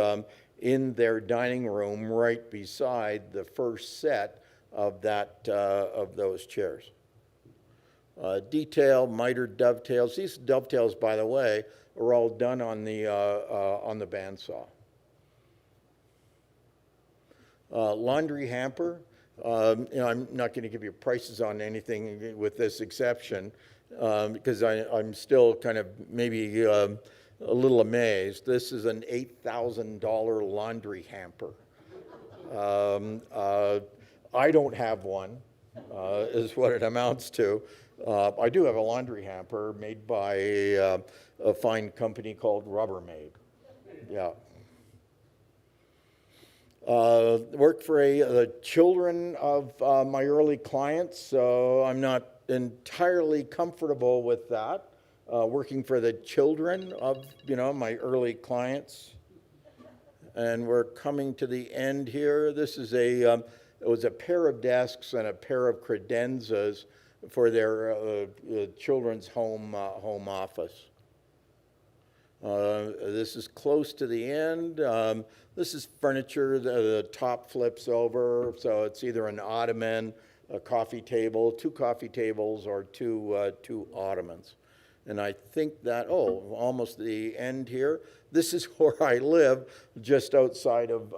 in their dining room right beside the first set of those chairs. Detail, mitered dovetails. These dovetails, by the way, are all done on the bandsaw. Laundry hamper. I'm not going to give you prices on anything with this exception because I'm still kind of maybe a little amazed. This is an $8,000 laundry hamper. I don't have one, is what it amounts to. I do have a laundry hamper made by a fine company called Rubbermaid. Yeah. Worked for the children of my early clients, so I'm not entirely comfortable with that. Working for the children of my early clients. And we're coming to the end here. This is it was a pair of desks and a pair of credenzas for their children's home office. This is close to the end. This is furniture. The top flips over, so it's either an ottoman, a coffee table, 2 coffee tables, or two ottomans. And I think that, almost the end here. This is where I live, just outside of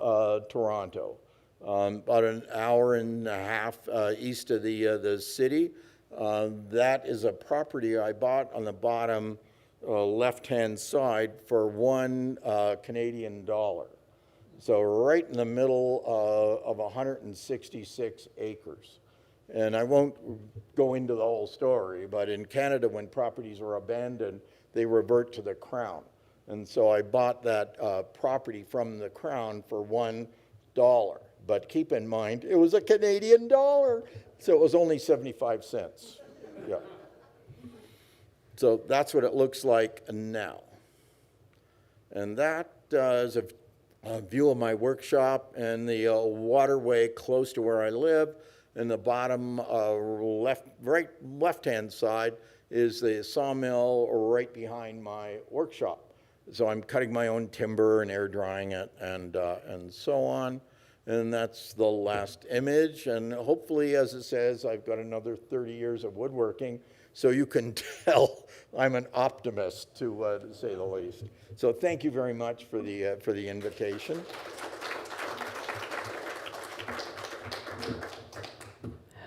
Toronto, about an hour and a half east of the city. That is a property I bought on the bottom left-hand side for $1 Canadian dollar. So right in the middle of 166 acres. And I won't go into the whole story, but in Canada, when properties are abandoned, they revert to the Crown. And so I bought that property from the Crown for $1. But keep in mind, it was a Canadian dollar, so it was only 75 cents. Yeah. So that's what it looks like now. And that is a view of my workshop and the waterway close to where I live. In the bottom left-hand side is the sawmill right behind my workshop. So I'm cutting my own timber and air drying it and so on. And that's the last image. And hopefully, as it says, I've got another 30 years of woodworking. So you can tell I'm an optimist, to say the least. So thank you very much for the invitation.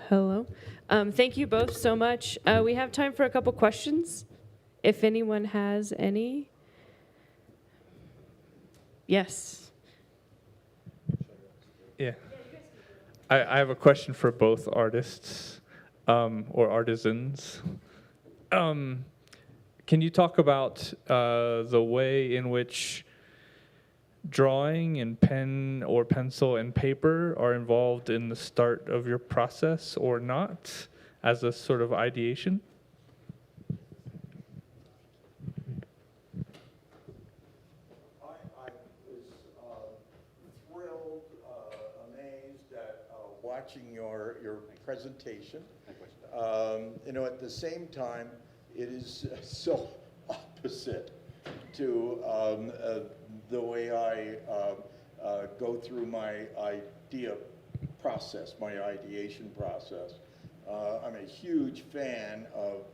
Hello. Thank you both so much. We have time for a couple questions, if anyone has any. Yes. Yeah. I have a question for both artists or artisans. Can you talk about the way in which drawing and pen or pencil and paper are involved in the start of your process or not as a sort of ideation? I was thrilled, amazed at watching your presentation. At the same time, it is so opposite to the way I go through my idea process, my ideation process. I'm a huge fan of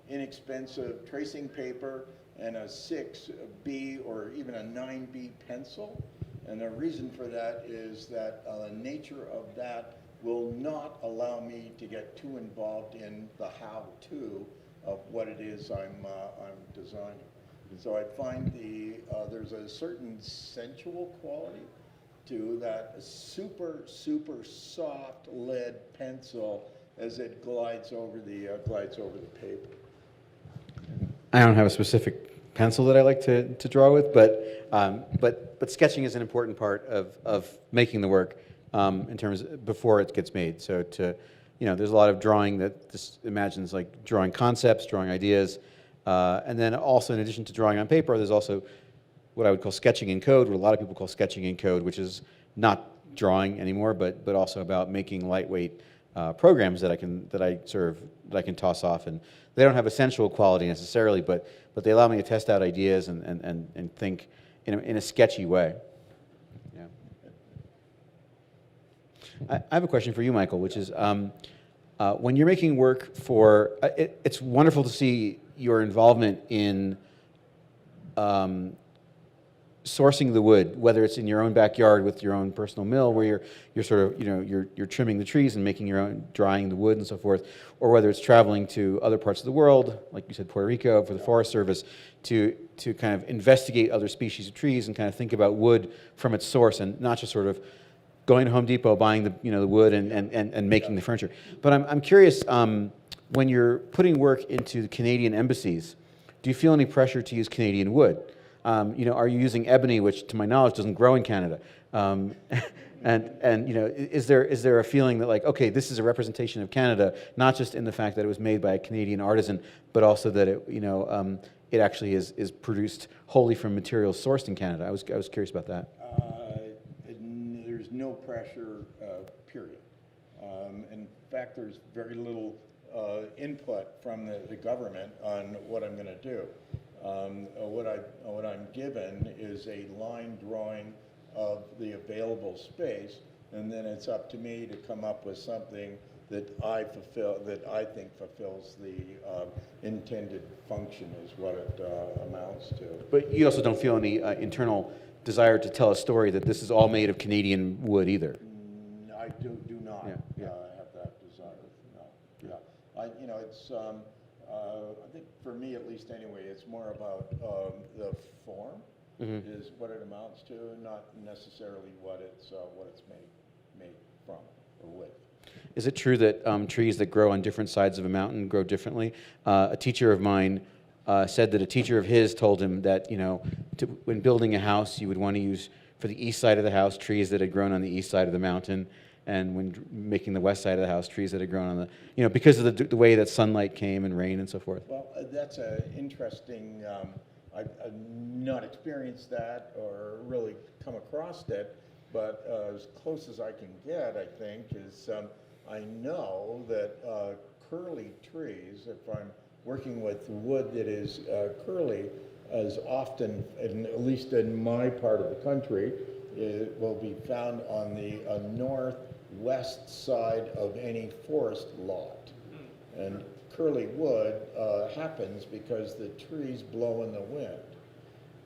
inexpensive tracing paper and a 6B or even a 9B pencil. And the reason for that is that the nature of that will not allow me to get too involved in the how-to of what it is I'm designing. So I find there's a certain sensual quality to that super, super soft lead pencil as it glides over the paper. I don't have a specific pencil that I like to draw with, but sketching is an important part of making the work in terms before it gets made. So there's a lot of drawing that just imagines like drawing concepts, drawing ideas, and then also in addition to drawing on paper, there's also what I would call sketching in code, what a lot of people call sketching in code, which is not drawing anymore, but also about making lightweight programs that I can toss off, and they don't have a sensual quality necessarily, but they allow me to test out ideas and think in a sketchy way. Yeah. I have a question for you, Michael, which is when you're making work for, it's wonderful to see your involvement in sourcing the wood, whether it's in your own backyard with your own personal mill, where you're sort of you're trimming the trees and making your own, drying the wood and so forth, or whether it's traveling to other parts of the world, like you said, Puerto Rico for the Forest Service, to kind of investigate other species of trees and kind of think about wood from its source and not just sort of going to Home Depot, buying the wood and making the furniture. But I'm curious, when you're putting work into the Canadian embassies, do you feel any pressure to use Canadian wood? Are you using ebony, which to my knowledge doesn't grow in Canada? Is there a feeling that like, okay, this is a representation of Canada, not just in the fact that it was made by a Canadian artisan, but also that it actually is produced wholly from materials sourced in Canada? I was curious about that. There's no pressure, period. In fact, there's very little input from the government on what I'm going to do. What I'm given is a line drawing of the available space, and then it's up to me to come up with something that I think fulfills the intended function, is what it amounts to. But you also don't feel any internal desire to tell a story that this is all made of Canadian wood either? I do not Yeah. have that desire, no. Yeah. it's, I think for me at least anyway, it's more about the form is what it amounts to, not necessarily what it's made from or with. Is it true that trees that grow on different sides of a mountain grow differently? A teacher of mine said that a teacher of his told him that, when building a house, you would want to use, for the east side of the house, trees that had grown on the east side of the mountain, and when making the west side of the house, trees that had grown on the, because of the way that sunlight came and rain and so forth. Well, that's an interesting, I've not experienced that or really come across it, but as close as I can get, I think, is I know that curly trees, if I'm working with wood that is curly, as often, at least in my part of the country, it will be found on the northwest side of any forest lot. And curly wood happens because the trees blow in the wind.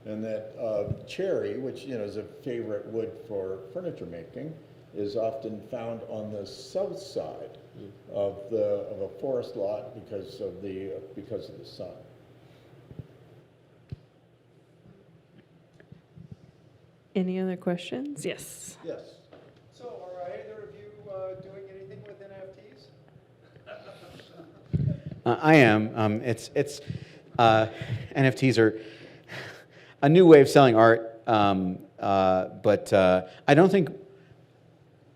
And that cherry, which is a favorite wood for furniture making, is often found on the south side of a forest lot because of the sun. Any other questions? Yes. Yes. So are either of you doing anything with NFTs? I am. NFTs are a new way of selling art, but I don't think,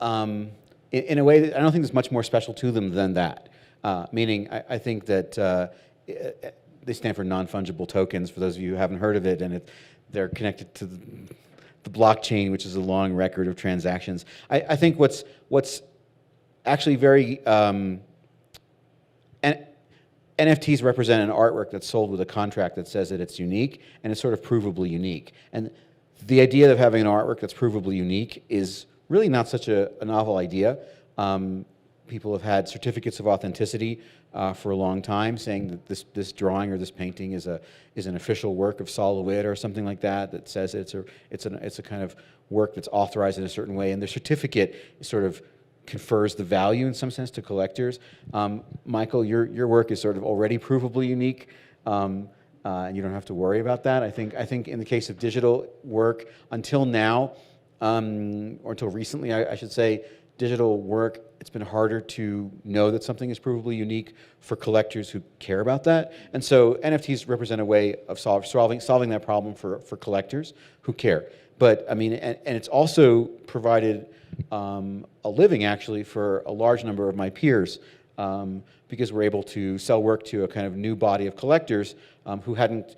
in a way, I don't think there's much more special to them than that. Meaning, I think that they stand for non-fungible tokens, for those of you who haven't heard of it, and they're connected to the blockchain, which is a long record of transactions. I think what's actually very NFTs represent an artwork that's sold with a contract that says that it's unique, and it's sort of provably unique. And the idea of having an artwork that's provably unique is really not such a novel idea. People have had certificates of authenticity for a long time, saying that this drawing or this painting is an official work of Sol LeWitt or something like that, that says it's a kind of work that's authorized in a certain way, and the certificate sort of confers the value in some sense to collectors. Michael, your work is sort of already provably unique, and you don't have to worry about that. I think in the case of digital work, until now, or until recently, I should say, digital work, it's been harder to know that something is provably unique for collectors who care about that. And so NFTs represent a way of solving that problem for collectors who care. But I mean, and it's also provided a living actually for a large number of my peers, because we're able to sell work to a kind of new body of collectors who hadn't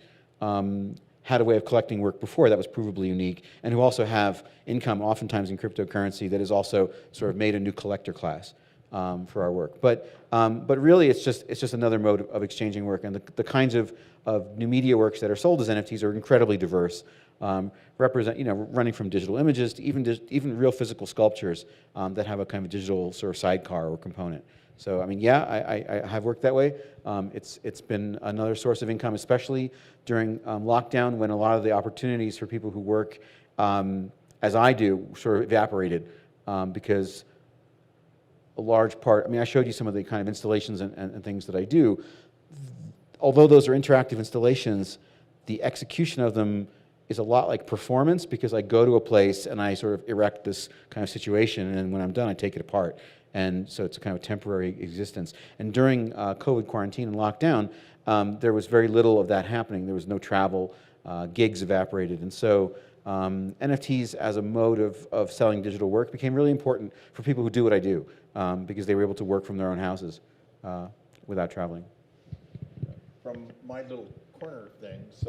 had a way of collecting work before that was provably unique, and who also have income, oftentimes in cryptocurrency, that has also sort of made a new collector class for our work. But really, it's just another mode of exchanging work, and the kinds of new media works that are sold as NFTs are incredibly diverse. Running from digital images to even real physical sculptures that have a kind of digital sort of sidecar or component. So I mean, yeah, I have worked that way. It's been another source of income, especially during lockdown, when a lot of the opportunities for people who work as I do sort of evaporated, because a large part, I mean, I showed you some of the kind of installations and things that I do. Although those are interactive installations, the execution of them is a lot like performance, because I go to a place and I sort of erect this kind of situation, and when I'm done, I take it apart. And so it's a kind of temporary existence. And during COVID quarantine and lockdown, there was very little of that happening. There was no travel, gigs evaporated. And so NFTs as a mode of selling digital work became really important for people who do what I do, because they were able to work from their own houses without traveling. From my little corner of things,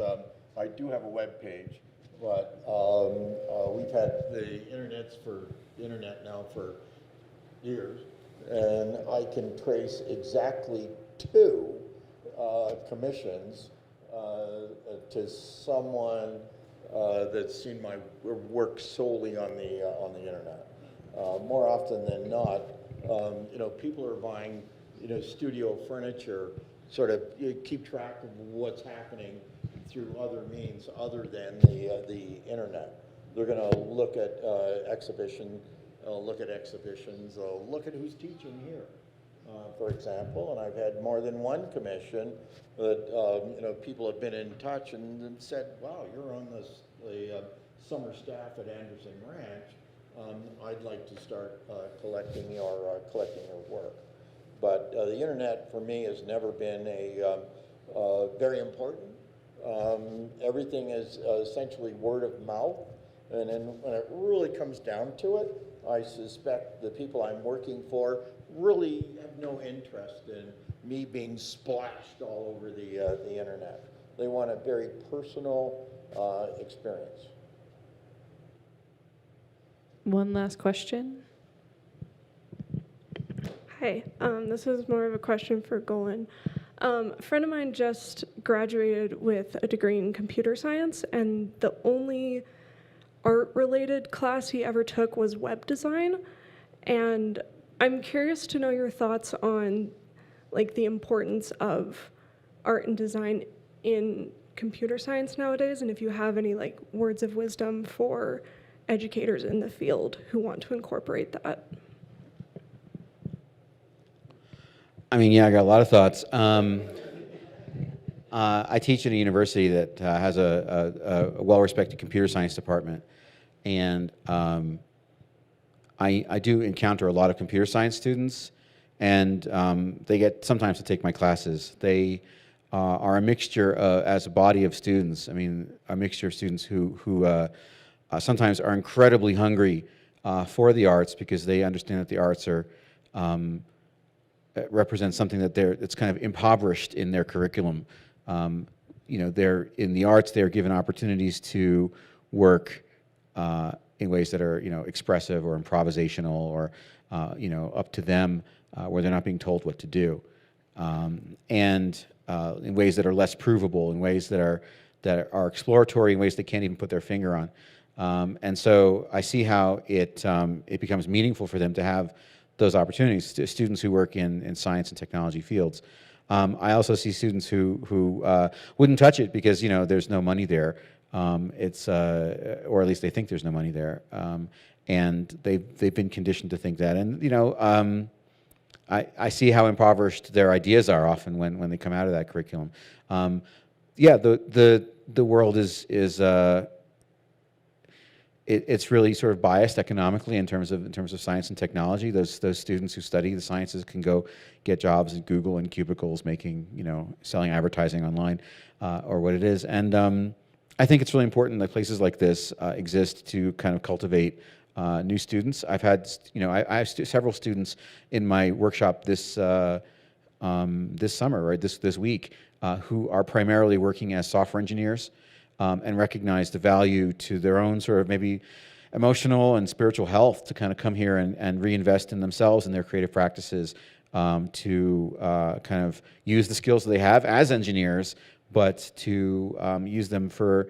I do have a web page, but we've had the internet now for years, and I can trace exactly 2 commissions to someone that's seen my work solely on the internet. More often than not, people are buying studio furniture, sort of keep track of what's happening through other means other than the internet. They're going to look at exhibitions, look at who's teaching here, for example, and I've had more than one commission that people have been in touch and said, "Wow, you're on the summer staff at Anderson Ranch. I'd like to start collecting your work." But the internet for me has never been very important. Everything is essentially word of mouth, and then when it really comes down to it, I suspect the people I'm working for really have no interest in me being splashed all over the internet. They want a very personal experience. One last question. Hi, this is more of a question for Golan. A friend of mine just graduated with a degree in computer science, and the only art-related class he ever took was web design. And I'm curious to know your thoughts on like the importance of art and design in computer science nowadays, and if you have any like words of wisdom for educators in the field who want to incorporate that. I mean, yeah, I got a lot of thoughts. I teach at a university that has a well-respected computer science department, and I do encounter a lot of computer science students, and they get sometimes to take my classes. They are a mixture as a body of students. I mean, a mixture of students who sometimes are incredibly hungry for the arts because they understand that the arts are represent something that it's kind of impoverished in their curriculum. They're in the arts. They're given opportunities to work in ways that are expressive or improvisational or up to them, where they're not being told what to do, and in ways that are less provable, in ways that are exploratory, in ways they can't even put their finger on. And so I see how it becomes meaningful for them to have those opportunities. Students who work in science and technology fields. I also see students who wouldn't touch it because there's no money there. Or at least they think there's no money there, and they've been conditioned to think that. And I see how impoverished their ideas are often when they come out of that curriculum. The world is it's really sort of biased economically in terms of science and technology. Those students who study the sciences can go get jobs at Google and cubicles, selling advertising online, or what it is. And I think it's really important that places like this exist to kind of cultivate new students. I've had, I have several students in my workshop this summer, right, this week, who are primarily working as software engineers. And recognize the value to their own sort of maybe emotional and spiritual health to kind of come here and reinvest in themselves and their creative practices, to kind of use the skills that they have as engineers, but to use them for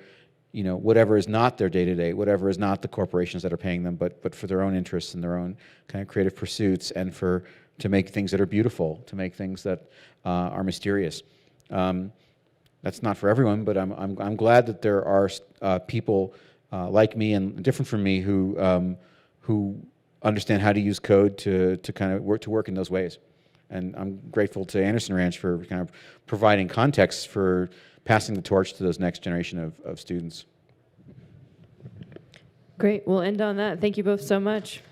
whatever is not their day-to-day, whatever is not the corporations that are paying them, but for their own interests and their own kind of creative pursuits, and to make things that are beautiful, to make things that are mysterious. That's not for everyone, but I'm glad that there are people like me and different from me who understand how to use code to kind of work in those ways. And I'm grateful to Anderson Ranch for kind of providing context for passing the torch to those next generation of students. Great. We'll end on that. Thank you both so much.